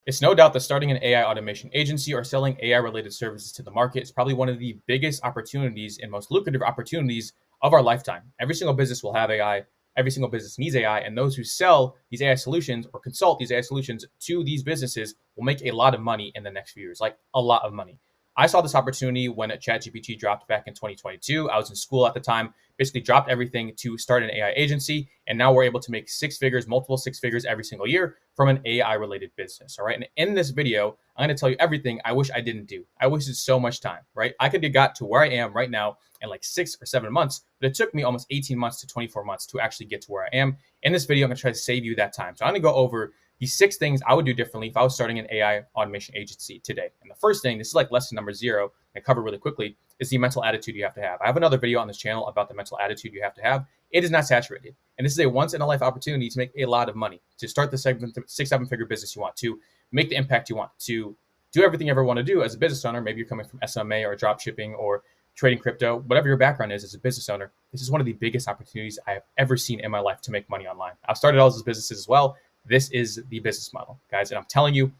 It's no doubt that starting an AI automation agency or selling AI related services to the market is probably one of the biggest opportunities and most lucrative opportunities of our lifetime. Every single business will have AI. Every single business needs AI. And those who sell these AI solutions or consult these AI solutions to these businesses will make a lot of money in the next few years, like a lot of money. I saw this opportunity when ChatGPT dropped back in 2022. I was in school at the time, basically dropped everything to start an AI agency. And now we're able to make six figures, multiple six figures every single year from an AI related business. All right. And in this video, I'm going to tell you everything I wish I didn't do. I wasted so much time, right? I could have got to where I am right now in like 6 or 7 months, but it took me almost 18 months to 24 months to actually get to where I am. In this video, I'm going to try to save you that time. So I'm going to go over the 6 things I would do differently if I was starting an AI automation agency today. And the first thing, this is like lesson number 0, I cover really quickly, is the mental attitude you have to have. I have another video on this channel about the mental attitude you have to have. It is not saturated. And this is a once in a life opportunity to make a lot of money, to start the 6-7 figure business you want, to make the impact you want, to do everything you ever want to do as a business owner. Maybe you're coming from SMA or drop shipping or trading crypto, whatever your background is as a business owner. This is one of the biggest opportunities I have ever seen in my life to make money online. I've started all these businesses as well. This is the business model, guys. And I'm telling you,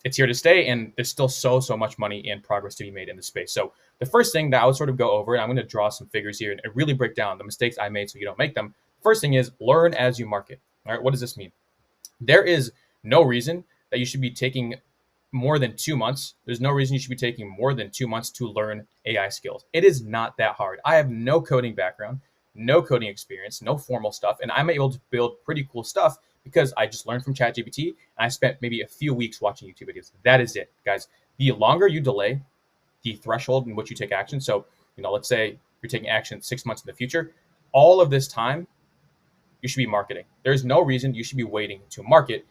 it's here to stay. And there's still so much money and progress to be made in this space. So the first thing that I would sort of go over, and I'm going to draw some figures here and really break down the mistakes I made so you don't make them. First thing is learn as you market. All right. What does this mean? There is no reason that you should be taking more than 2 months. There's no reason you should be taking more than 2 months to learn AI skills. It is not that hard. I have no coding background, no coding experience, no formal stuff. And I'm able to build pretty cool stuff because I just learned from ChatGPT and I spent maybe a few weeks watching YouTube videos. That is it, guys. The longer you delay the threshold in which you take action. So, let's say you're taking action 6 months in the future, all of this time, you should be marketing. There's no reason you should be waiting to market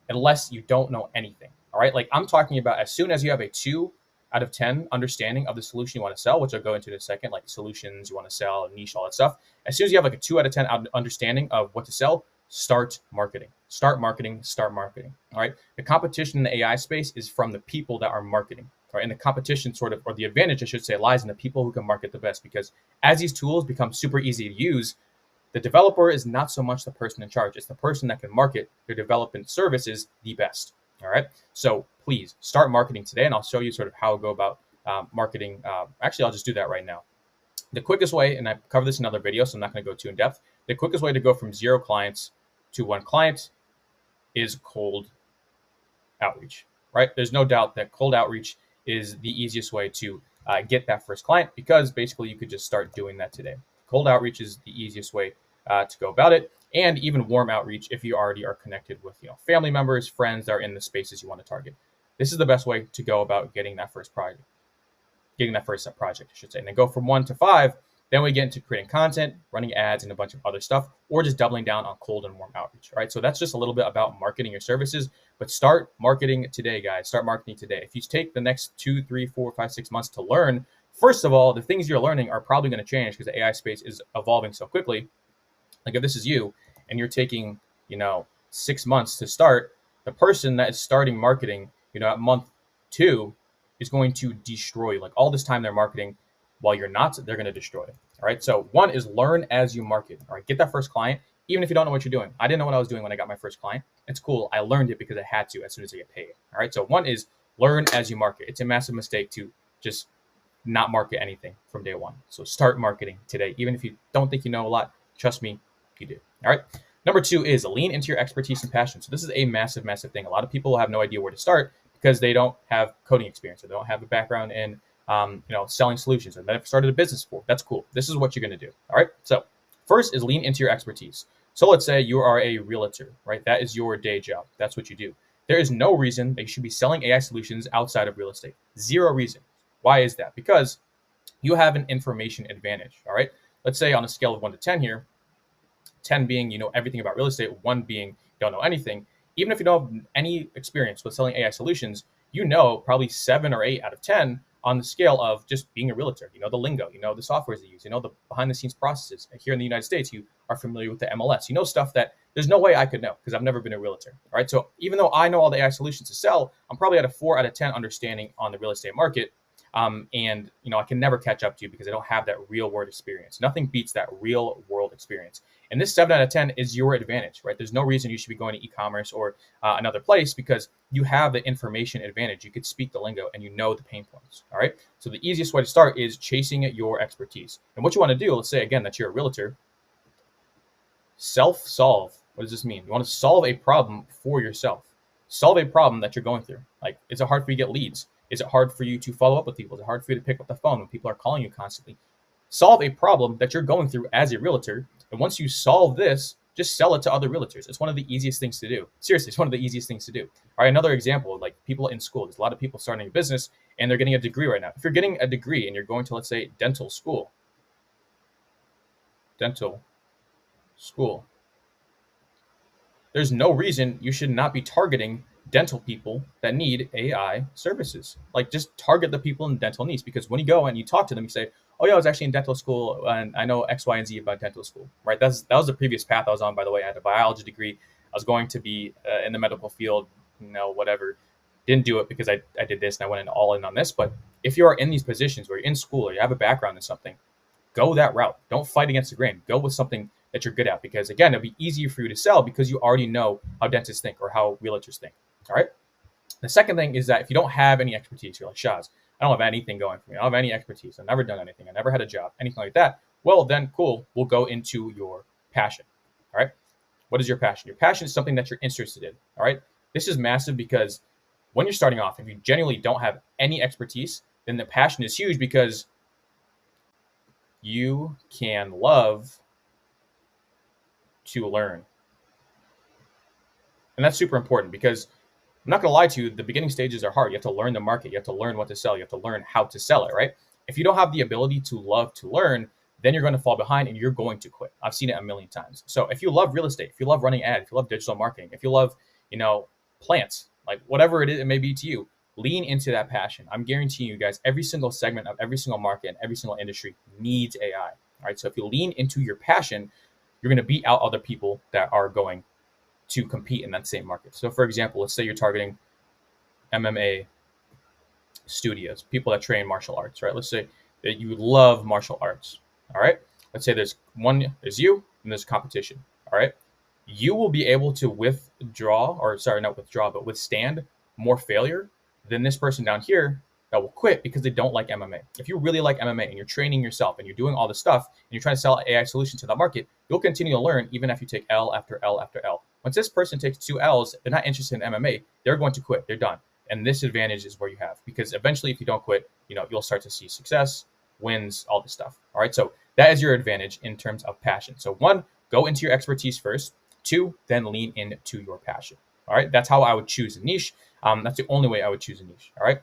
unless you don't know anything. All right. Like I'm talking about as soon as you have a 2 out of 10 understanding of the solution you want to sell, which I'll go into in a second, like solutions you want to sell, niche, all that stuff. As soon as you have like a 2 out of 10 understanding of what to sell, start marketing. Start marketing. Start marketing. All right. The competition in the AI space is from the people that are marketing. Right. And the competition sort of, or the advantage, I should say, lies in the people who can market the best, because as these tools become super easy to use, the developer is not so much the person in charge. It's the person that can market their development services the best. All right. So please start marketing today. And I'll show you sort of how I go about marketing. Actually, I'll just do that right now. The quickest way, and I cover this in another video, so I'm not going to go too in depth. The quickest way to go from 0 clients to 1 client is cold outreach, right? There's no doubt that cold outreach is the easiest way to get that first client, because basically you could just start doing that today. Cold outreach is the easiest way to go about it. And even warm outreach if you already are connected with family members, friends that are in the spaces you want to target. This is the best way to go about getting that first project, I should say. And then go from 1 to 5. Then we get into creating content, running ads, and a bunch of other stuff, or just doubling down on cold and warm outreach. All right. So that's just a little bit about marketing your services, but start marketing today, guys. Start marketing today. If you take the next 2, 3, 4, 5, 6 months to learn, first of all, the things you're learning are probably going to change because the AI space is evolving so quickly. Like if this is you and you're taking, 6 months to start, the person that is starting marketing, at month 2 is going to destroy like all this time they're marketing. While you're not, they're going to destroy it. All right. So 1 is learn as you market. All right. Get that first client, even if you don't know what you're doing. I didn't know what I was doing when I got my first client. It's cool. I learned it because I had to as soon as I get paid. All right. So 1 is learn as you market. It's a massive mistake to just not market anything from day 1. So start marketing today. Even if you don't think you know a lot, trust me, you do. All right. Number 2 is lean into your expertise and passion. So this is a massive thing. A lot of people have no idea where to start because they don't have coding experience, or they don't have a background in selling solutions, and they've started a business for. That's cool. This is what you're going to do. All right. So first is lean into your expertise. So let's say you are a realtor, right? That is your day job. That's what you do. There is no reason that you should be selling AI solutions outside of real estate. 0 reason. Why is that? Because you have an information advantage. All right. Let's say on a scale of 1 to 10 here, 10 being, everything about real estate, 1 being you don't know anything. Even if you don't have any experience with selling AI solutions, probably 7 or 8 out of 10 on the scale of just being a realtor. The lingo, the softwares they use, the behind the scenes processes. Here in the United States, you are familiar with the MLS, stuff that there's no way I could know because I've never been a realtor. All right. So even though I know all the AI solutions to sell, I'm probably at a 4 out of 10 understanding on the real estate market. And I can never catch up to you because I don't have that real world experience. Nothing beats that real world experience. And this 7 out of 10 is your advantage, right? There's no reason you should be going to e-commerce or another place because you have the information advantage. You could speak the lingo and you know the pain points. All right. So the easiest way to start is chasing your expertise. And what you want to do, let's say again that you're a realtor, self-solve. What does this mean? You want to solve a problem for yourself. Solve a problem that you're going through. Like, is it hard for you to get leads? Is it hard for you to follow up with people? Is it hard for you to pick up the phone when people are calling you constantly? Solve a problem that you're going through as a realtor. And once you solve this, just sell it to other realtors. It's one of the easiest things to do. Seriously, it's one of the easiest things to do. All right, another example, like people in school. There's a lot of people starting a business and they're getting a degree right now. If you're getting a degree and you're going to, let's say, dental school, there's no reason you should not be targeting dental people that need AI services. Like, just target the people in dental needs, because when you go and you talk to them, you say, oh yeah, I was actually in dental school and I know X, Y, and Z about dental school, right? That was the previous path I was on, by the way. I had a biology degree. I was going to be in the medical field, whatever. Didn't do it because I did this and I went all in on this. But if you are in these positions where you're in school or you have a background in something, go that route. Don't fight against the grain. Go with something that you're good at, because again, it'll be easier for you to sell because you already know how dentists think or how realtors think. All right. The second thing is that if you don't have any expertise, you're like, Shaz, I don't have anything going for me. I don't have any expertise. I've never done anything. I never had a job, anything like that. Well, then cool. We'll go into your passion. All right. What is your passion? Your passion is something that you're interested in. All right. This is massive because when you're starting off, if you genuinely don't have any expertise, then the passion is huge because you can love to learn. And that's super important because I'm not going to lie to you, the beginning stages are hard. You have to learn the market. You have to learn what to sell. You have to learn how to sell it, right? If you don't have the ability to love to learn, then you're going to fall behind and you're going to quit. I've seen it a million times. So if you love real estate, if you love running ads, if you love digital marketing, if you love, plants, like whatever it is, it may be to you, lean into that passion. I'm guaranteeing you guys, every single segment of every single market and every single industry needs AI. All right. So if you lean into your passion, you're going to beat out other people that are going to compete in that same market. So for example, let's say you're targeting MMA studios, people that train martial arts, right? Let's say that you love martial arts. All right. Let's say there's you and there's competition. All right. You will be able to withstand more failure than this person down here that will quit because they don't like MMA. If you really like MMA and you're training yourself and you're doing all this stuff and you're trying to sell AI solutions to that market, you'll continue to learn even if you take L after L after L. Once this person takes 2 L's, they're not interested in MMA, they're going to quit. They're done. And this advantage is where you have, because eventually if you don't quit, you'll start to see success, wins, all this stuff. All right. So that is your advantage in terms of passion. So 1, go into your expertise first. 2, then lean into your passion. All right. That's how I would choose a niche. That's the only way I would choose a niche. All right.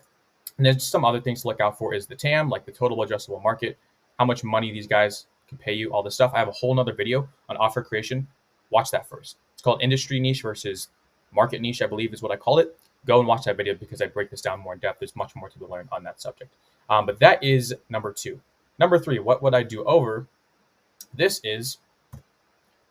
And there's some other things to look out for is the TAM, like the total addressable market, how much money these guys can pay you, all this stuff. I have a whole nother video on offer creation. Watch that first. It's called industry niche versus market niche, I believe is what I call it. Go and watch that video because I break this down more in depth. There's much more to be learned on that subject. But that is number 2. Number 3, what would I do over? This is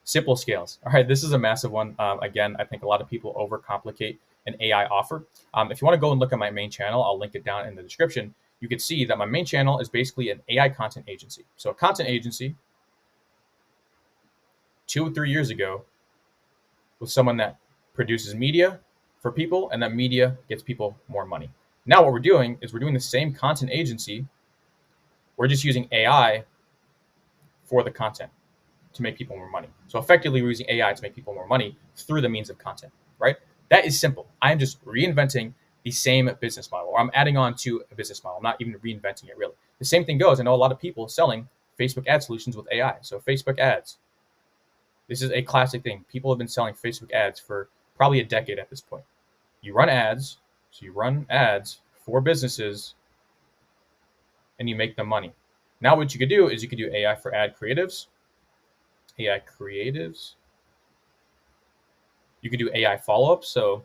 simple scales. All right, this is a massive one. Again, I think a lot of people overcomplicate an AI offer. If you want to go and look at my main channel, I'll link it down in the description. You can see that my main channel is basically an AI content agency. So a content agency 2 or 3 years ago was someone that produces media for people, and that media gets people more money. Now what we're doing is we're doing the same content agency. We're just using AI for the content to make people more money. So effectively, we're using AI to make people more money through the means of content, right? That is simple. I am just reinventing the same business model, or I'm adding on to a business model. I'm not even reinventing it really. The same thing goes. I know a lot of people selling Facebook ad solutions with AI. So Facebook ads. This is a classic thing. People have been selling Facebook ads for probably a decade at this point. You run ads. So you run ads for businesses and you make them money. Now what you could do is you could do AI for ad creatives. AI creatives. You could do AI follow-up. So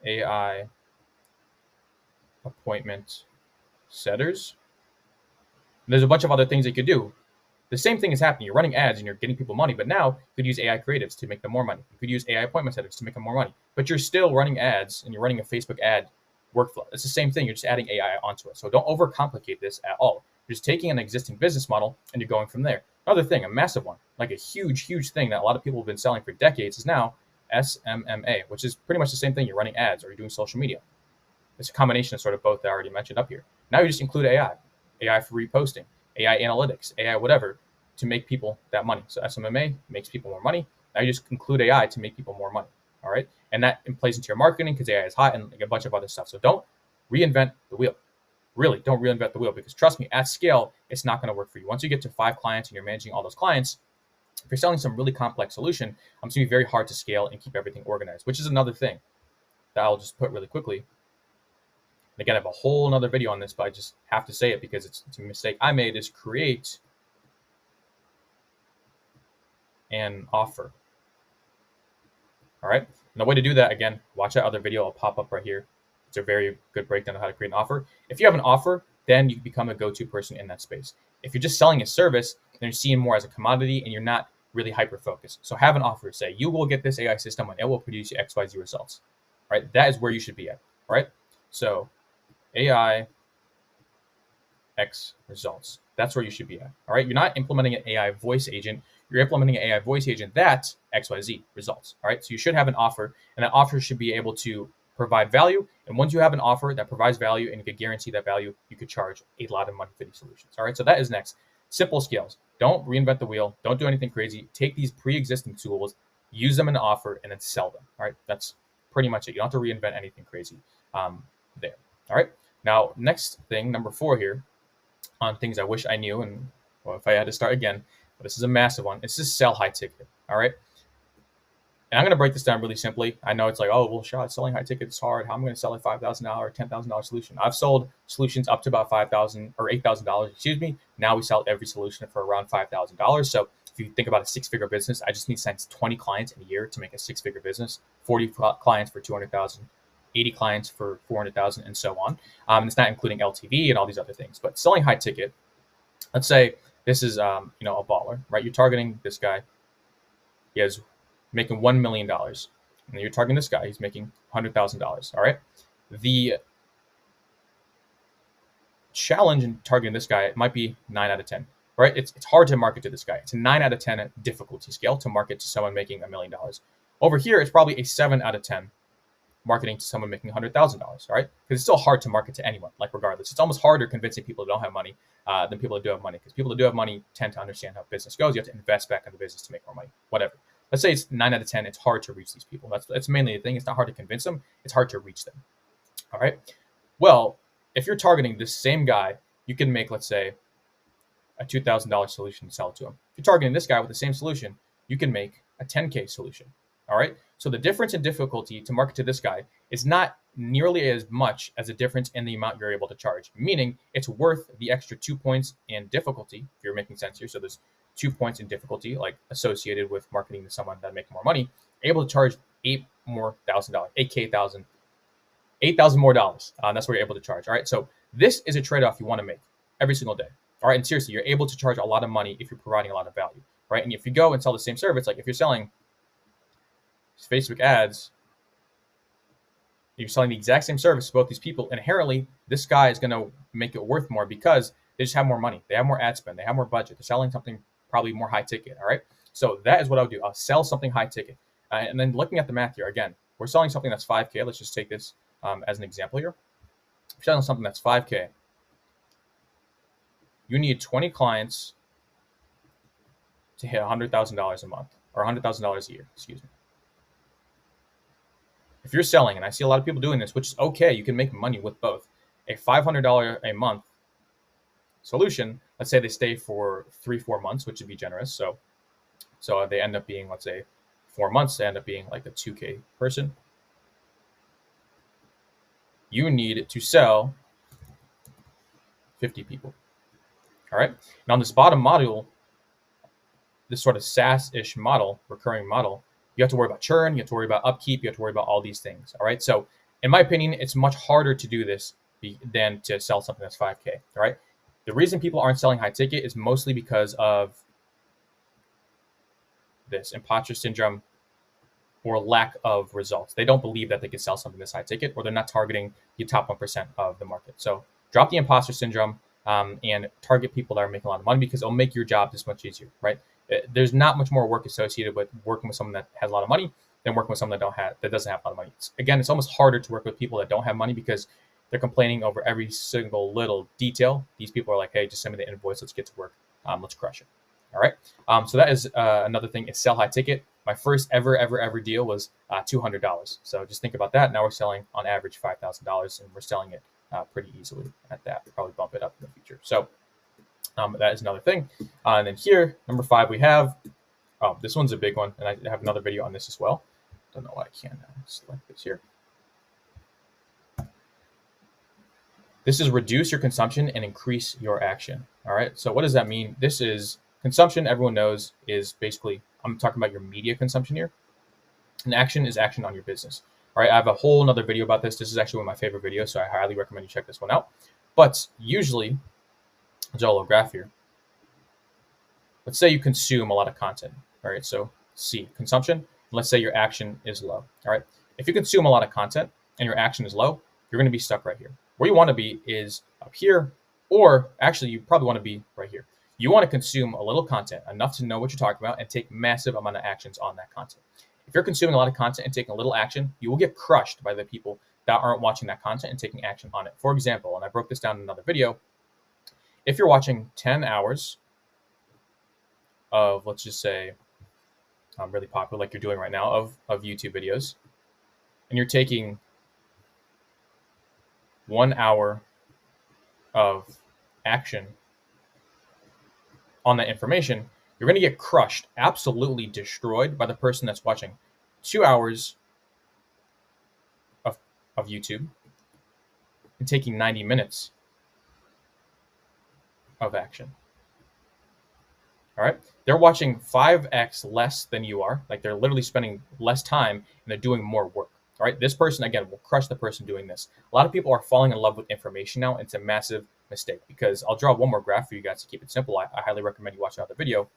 AI appointment setters. And there's a bunch of other things you could do. The same thing is happening. You're running ads and you're getting people money, but now you could use AI creatives to make them more money. You could use AI appointment setters to make them more money, but you're still running ads and you're running a Facebook ad workflow. It's the same thing. You're just adding AI onto it. So don't overcomplicate this at all. You're just taking an existing business model and you're going from there. Another thing, a massive one, like a huge, huge thing that a lot of people have been selling for decades is now SMMA, which is pretty much the same thing. You're running ads or you're doing social media. It's a combination of sort of both that I already mentioned up here. Now you just include AI for reposting, AI analytics, AI whatever, to make people that money. So SMMA makes people more money. Now you just include AI to make people more money. All right. And that plays into your marketing because AI is hot and like a bunch of other stuff. So don't reinvent the wheel. Really, don't reinvent the wheel because trust me, at scale, it's not going to work for you. Once you get to 5 clients and you're managing all those clients, if you're selling some really complex solution, it's going to be very hard to scale and keep everything organized, which is another thing that I'll just put really quickly. And again, I have a whole another video on this, but I just have to say it because it's a mistake I made is create an offer. All right. And the way to do that, again, watch that other video. I'll pop up right here. It's a very good breakdown of how to create an offer. If you have an offer, then you become a go-to person in that space. If you're just selling a service, then you're seeing more as a commodity and you're not really hyper-focused. So have an offer. Say, you will get this AI system and it will produce you XYZ results. All right. That is where you should be at. All right. So AI X results. That's where you should be at. All right. You're not implementing an AI voice agent. You're implementing an AI voice agent that XYZ results. All right. So you should have an offer, and that offer should be able to provide value. And once you have an offer that provides value and you can guarantee that value, you could charge a lot of money for these solutions. All right. So that is next. Simple scales. Don't reinvent the wheel. Don't do anything crazy. Take these pre-existing tools, use them in an offer, and then sell them. All right. That's pretty much it. You don't have to reinvent anything crazy there. All right. Now, next thing, number 4 here on things I wish I knew. And well, if I had to start again, but this is a massive one. It's just sell high ticket. All right. And I'm going to break this down really simply. I know it's like, oh, well, Shad, selling high ticket is hard. How am I going to sell a $5,000 or $10,000 solution? I've sold solutions up to about $5,000 or $8,000, excuse me. Now we sell every solution for around $5,000. So if you think about a 6-figure business, I just need to sign 20 clients in a year to make a 6-figure business, 40 clients for 200,000, 80 clients for 400,000, and so on. And it's not including LTV and all these other things. But selling high ticket, let's say this is a baller, right? You're targeting this guy. He has making $1 million. And you're targeting this guy. He's making $100,000. All right. The challenge in targeting this guy might be 9 out of 10. Right? It's hard to market to this guy. It's a 9 out of 10 difficulty scale to market to someone making $1 million. Over here, it's probably a 7 out of 10 marketing to someone making $100,000. All right, because it's still hard to market to anyone. Like regardless, it's almost harder convincing people who don't have money than people that do have money. Because people that do have money tend to understand how business goes. You have to invest back in the business to make more money. Whatever. Let's say it's 9 out of 10. It's hard to reach these people. That's mainly the thing. It's not hard to convince them. It's hard to reach them. All right. Well, if you're targeting this same guy, you can make, let's say, a $2,000 solution to sell it to him. If you're targeting this guy with the same solution, you can make a $10K solution. All right. So the difference in difficulty to market to this guy is not nearly as much as the difference in the amount you're able to charge, meaning it's worth the extra 2 points in difficulty, if you're making sense here. So there's 2 points in difficulty, like associated with marketing to someone that make more money, able to charge $8,000 more, $8,000 more dollars. That's what you're able to charge. All right. So this is a trade-off you want to make every single day. All right. And seriously, you're able to charge a lot of money if you're providing a lot of value. Right. And if you go and sell the same service, like if you're selling Facebook ads, you're selling the exact same service to both these people, inherently, this guy is going to make it worth more because they just have more money. They have more ad spend. They have more budget. They're selling something probably more high ticket. All right. So that is what I'll do. I'll sell something high ticket. And then looking at the math here, again, we're selling something that's 5K. Let's just take this as an example here. If you're selling something that's 5K, you need 20 clients to hit $100,000 a month or $100,000 a year, excuse me. If you're selling, and I see a lot of people doing this, which is okay, you can make money with both. A $500 a month solution, let's say they stay for 3-4 months, which would be generous. So they end up being, let's say, 4 months, they end up being like a 2K person. You need to sell 50 people. All right. And on this bottom module, this sort of SaaS-ish model, recurring model, you have to worry about churn, you have to worry about upkeep, you have to worry about all these things. All right. So in my opinion, it's much harder to do this than to sell something that's 5K. All right. The reason people aren't selling high ticket is mostly because of this imposter syndrome or lack of results. They don't believe that they can sell something this high ticket, or they're not targeting the top 1% of the market. So drop the imposter syndrome and target people that are making a lot of money, because it'll make your job this much easier, right? There's not much more work associated with working with someone that has a lot of money than working with someone that doesn't have a lot of money. Again, it's almost harder to work with people that don't have money because they're complaining over every single little detail. These people are like, hey, just send me the invoice. Let's get to work. Let's crush it. All right. So that is another thing. It's sell high ticket. My first ever deal was $200. So just think about that. Now we're selling on average $5,000, and we're selling it pretty easily at that. We'll probably bump it up in the future. So that is another thing. And then here, number 5, we have, this one's a big one, and I have another video on this as well. Don't know why I can't select this here. This is reduce your consumption and increase your action. All right. So what does that mean? This is consumption. Everyone knows is basically, I'm talking about your media consumption here. And action is action on your business. All right. I have a whole nother video about this. This is actually one of my favorite videos, so I highly recommend you check this one out. But usually, I'll draw a little graph here. Let's say you consume a lot of content. All right. So C, consumption. Let's say your action is low. All right. If you consume a lot of content and your action is low, you're going to be stuck right here. Where you want to be is up here, or actually you probably want to be right here. You want to consume a little content, enough to know what you're talking about, and take massive amount of actions on that content. If you're consuming a lot of content and taking a little action, you will get crushed by the people that aren't watching that content and taking action on it. For example, and I broke this down in another video, if you're watching 10 hours of, let's just say, really popular, like you're doing right now, of YouTube videos, and you're taking 1 hour of action on that information, you're going to get crushed, absolutely destroyed by the person that's watching 2 hours of YouTube and taking 90 minutes of action. All right. They're watching 5x less than you are. Like they're literally spending less time and they're doing more work. All right. This person, again, will crush the person doing this. A lot of people are falling in love with information now. It's a massive mistake, because I'll draw one more graph for you guys to keep it simple. I highly recommend you watch another video,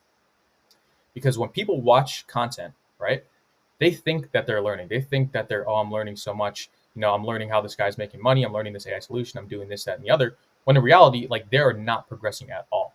because when people watch content, right, they think that they're learning. They think that they're, oh, I'm learning so much. You know, I'm learning how this guy's making money. I'm learning this AI solution. I'm doing this, that, and the other. When in reality, like they're not progressing at all.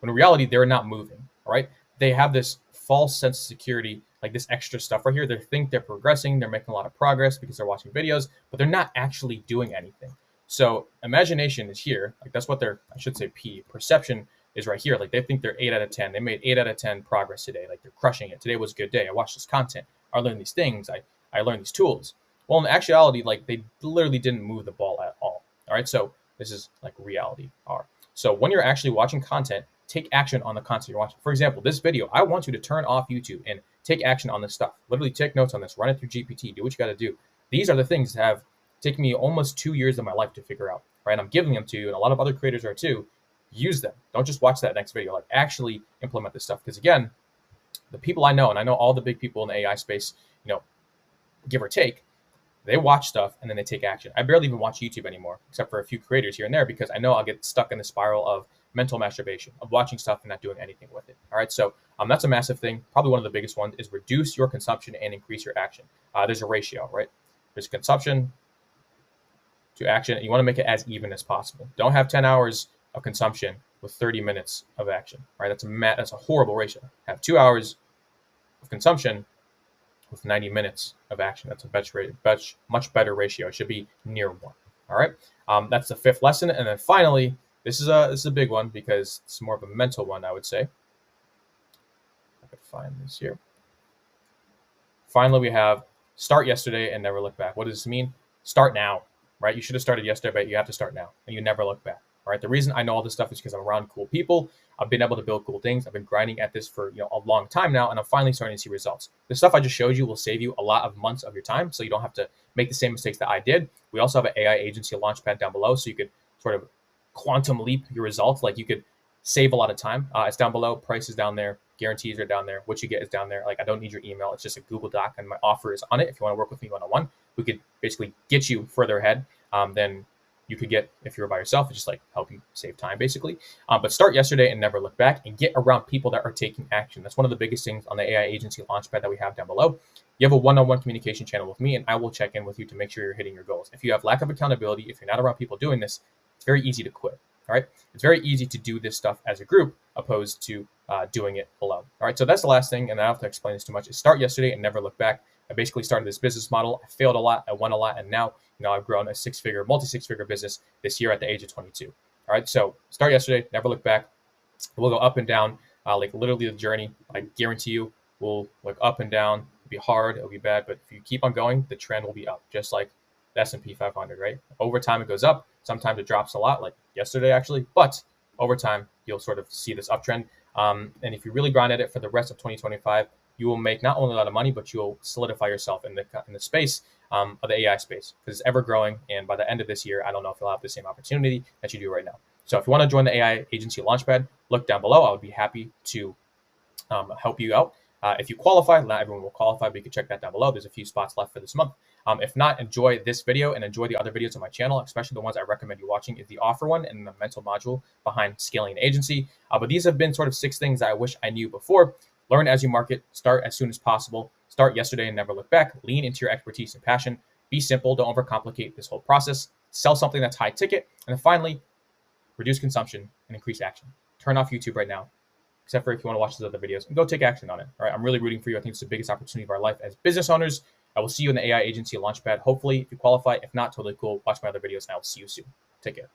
When in reality, they're not moving. All right. They have this false sense of security, like this extra stuff right here. They think they're progressing. They're making a lot of progress because they're watching videos, but they're not actually doing anything. So imagination is here. Like that's what they're, I should say P, perception is right here. Like they think they're 8 out of 10. They made 8 out of 10 progress today. Like they're crushing it. Today was a good day. I watched this content. I learned these things. I learned these tools. Well, in actuality, like they literally didn't move the ball at all. All right. So this is like reality R. So when you're actually watching content, take action on the content you're watching. For example, this video, I want you to turn off YouTube and take action on this stuff. Literally take notes on this, run it through GPT, do what you got to do. These are the things that have taken me almost 2 years of my life to figure out, right? And I'm giving them to you, and a lot of other creators are too. Use them. Don't just watch that next video. Like actually implement this stuff. Because again, the people I know, and I know all the big people in the AI space, you know, give or take, they watch stuff and then they take action. I barely even watch YouTube anymore, except for a few creators here and there, because I know I'll get stuck in the spiral of mental masturbation, of watching stuff and not doing anything with it. All right. So that's a massive thing. Probably one of the biggest ones is reduce your consumption and increase your action. There's a ratio, right? There's consumption to action. You want to make it as even as possible. Don't have 10 hours of consumption with 30 minutes of action, right? That's a horrible ratio. Have 2 hours of consumption with 90 minutes of action. That's a much better ratio. It should be near 1. All right. That's the 5th lesson. And then finally, this is a big one, because it's more of a mental one, I would say. I could find this here. Finally, we have start yesterday and never look back. What does this mean? Start now, right? You should have started yesterday, but you have to start now, and you never look back. All right. The reason I know all this stuff is because I'm around cool people. I've been able to build cool things. I've been grinding at this for a long time now, and I'm finally starting to see results. The stuff I just showed you will save you a lot of months of your time, so you don't have to make the same mistakes that I did. We also have an AI agency launchpad down below, so you could sort of quantum leap your results. Like you could save a lot of time. It's down below. Price is down there. Guarantees are down there. What you get is down there. Like I don't need your email. It's just a Google Doc, and my offer is on it. If you want to work with me one-on-one, we could basically get you further ahead than you could get if you're by yourself. It's just like help you save time, basically. But start yesterday and never look back, and get around people that are taking action. That's one of the biggest things on the AI Agency Launchpad that we have down below. You have a one-on-one communication channel with me, and I will check in with you to make sure you're hitting your goals. If you have lack of accountability, if you're not around people doing this, it's very easy to quit. All right, it's very easy to do this stuff as a group opposed to doing it alone. All right, so that's the last thing, and I don't have to explain this too much. Is start yesterday and never look back. I basically started this business model. I failed a lot, I won a lot, and now I've grown a multi-six-figure business this year at the age of 22. All right, so start yesterday, never look back. We'll go up and down, like literally the journey. I guarantee you, will look up and down. It'll be hard, it'll be bad, but if you keep on going, the trend will be up, just like the S&P 500. Right? Over time, it goes up. Sometimes it drops a lot, like yesterday actually, but over time you'll sort of see this uptrend. And if you really grind at it for the rest of 2025, you will make not only a lot of money, but you'll solidify yourself in the space of the AI space, because it's ever growing. And by the end of this year, I don't know if you'll have the same opportunity that you do right now. So if you want to join the AI Agency Launchpad, look down below. I would be happy to help you out. If you qualify, not everyone will qualify, but you can check that down below. There's a few spots left for this month. If not, enjoy this video and enjoy the other videos on my channel, especially the ones I recommend you watching is the offer one and the mental module behind scaling an agency. But these have been sort of 6 things that I wish I knew before. Learn as you market, start as soon as possible, start yesterday and never look back, lean into your expertise and passion, be simple, don't overcomplicate this whole process, sell something that's high ticket, and then finally, reduce consumption and increase action. Turn off YouTube right now, except for if you want to watch those other videos, and go take action on it. All right, I'm really rooting for you. I think it's the biggest opportunity of our life as business owners. I will see you in the AI Agency Launchpad. Hopefully, if you qualify. If not, totally cool. Watch my other videos, and I will see you soon. Take care.